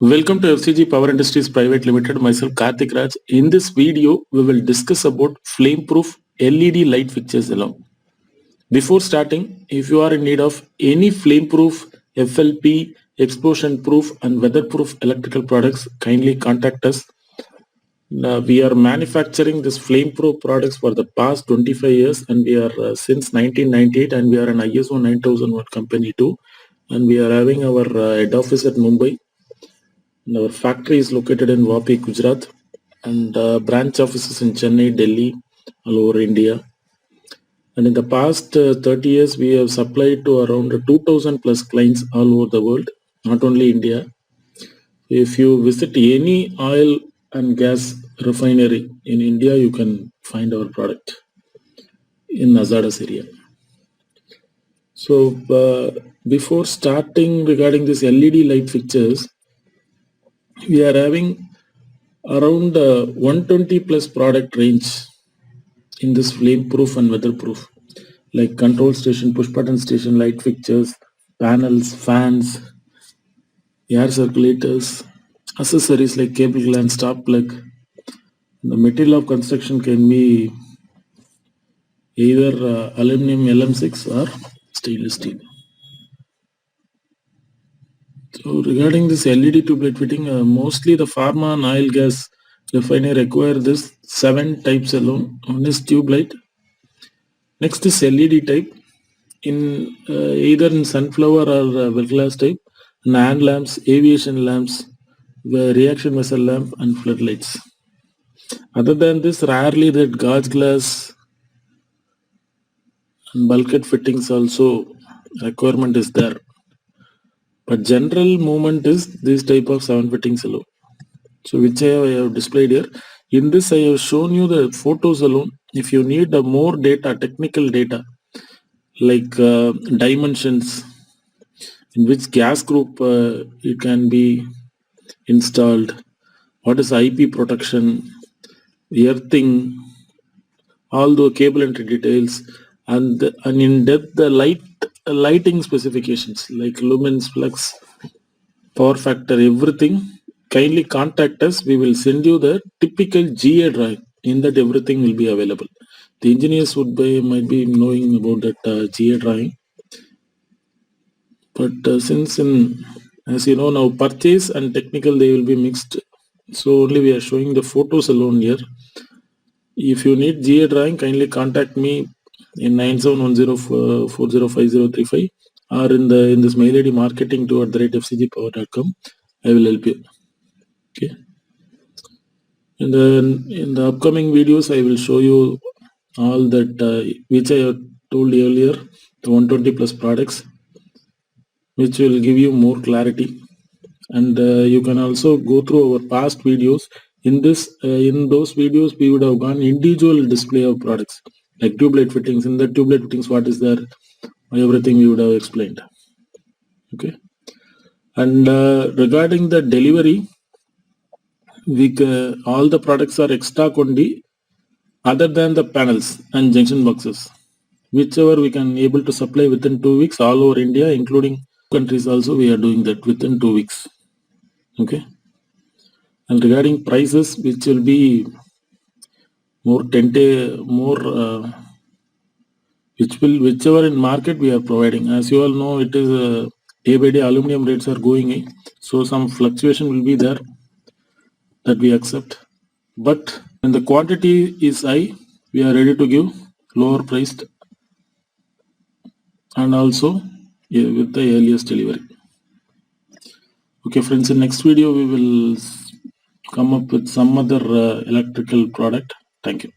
Welcome to FCG Power Industries Private Limited. Myself Karthik Raj. In this video, we will discuss about flame-proof LED light fixtures alone. Before starting, if you are in need of any flame-proof, FLP, explosion-proof and weather-proof electrical products, kindly contact us. We are manufacturing this flame-proof products for the past 25 years and we are since 1998 and we are an ISO 9001 company too. And we are having our head office at Mumbai. And our factory is located in Vapi, Gujarat, and branch offices in Chennai, Delhi, all over India. And in the past 30 years, we have supplied to around 2,000 plus clients all over the world, not only India. If you visit any oil and gas refinery in India, you can find our product in Azadas area. So before starting regarding this LED light fixtures, we are having around 120 plus product range in this flame proof and weatherproof, like control station, push button station, light fixtures, panels, fans, air circulators, accessories like cable gland, stop plug. The material of construction can be either aluminum LM6 or stainless steel. So regarding this LED tube light fitting, mostly the pharma and oil gas refinery require this 7 types alone. One is tube light. Next is LED type in either in sunflower or well glass type, NAND lamps, aviation lamps, reaction vessel lamp and floodlights. Other than this, rarely that gauge glass and bulkhead fittings also requirement is there. But general movement is this type of 7 fittings alone. So which I have displayed here. In this I have shown you the photos alone. If you need more data, technical data, like dimensions, in which gas group it can be installed, what is IP protection, earthing, all the cable entry details, and in depth the lighting specifications like lumens, flux, power factor, everything. Kindly contact us. We will send you the typical GA drawing. In that everything will be available. The engineers might be knowing about that GA drawing. But since as you know now, purchase and technical they will be mixed. So only we are showing the photos alone here. If you need GA drawing, kindly contact me in 9710405035 or in this mail ID marketing2@fcgpower.com. I will help you. Okay. In the upcoming videos, I will show you all that which I have told earlier, the 120 plus products, which will give you more clarity. And you can also go through our past videos. In those videos, we would have gone individual display of products like tube light fittings. In the tube light fittings, what is there? Everything we would have explained. Okay. And regarding the delivery, all the products are extra only, other than the panels and junction boxes, whichever we can able to supply within 2 weeks all over India, including countries also. We are doing that within 2 weeks. Okay. And regarding prices, which will be whichever in market we are providing. As you all know, it is day by day aluminum rates are going in, so some fluctuation will be there, that we accept. But when the quantity is high, we are ready to give lower priced and also with the earliest delivery. Okay friends, in next video we will come up with some other electrical product. Thank you.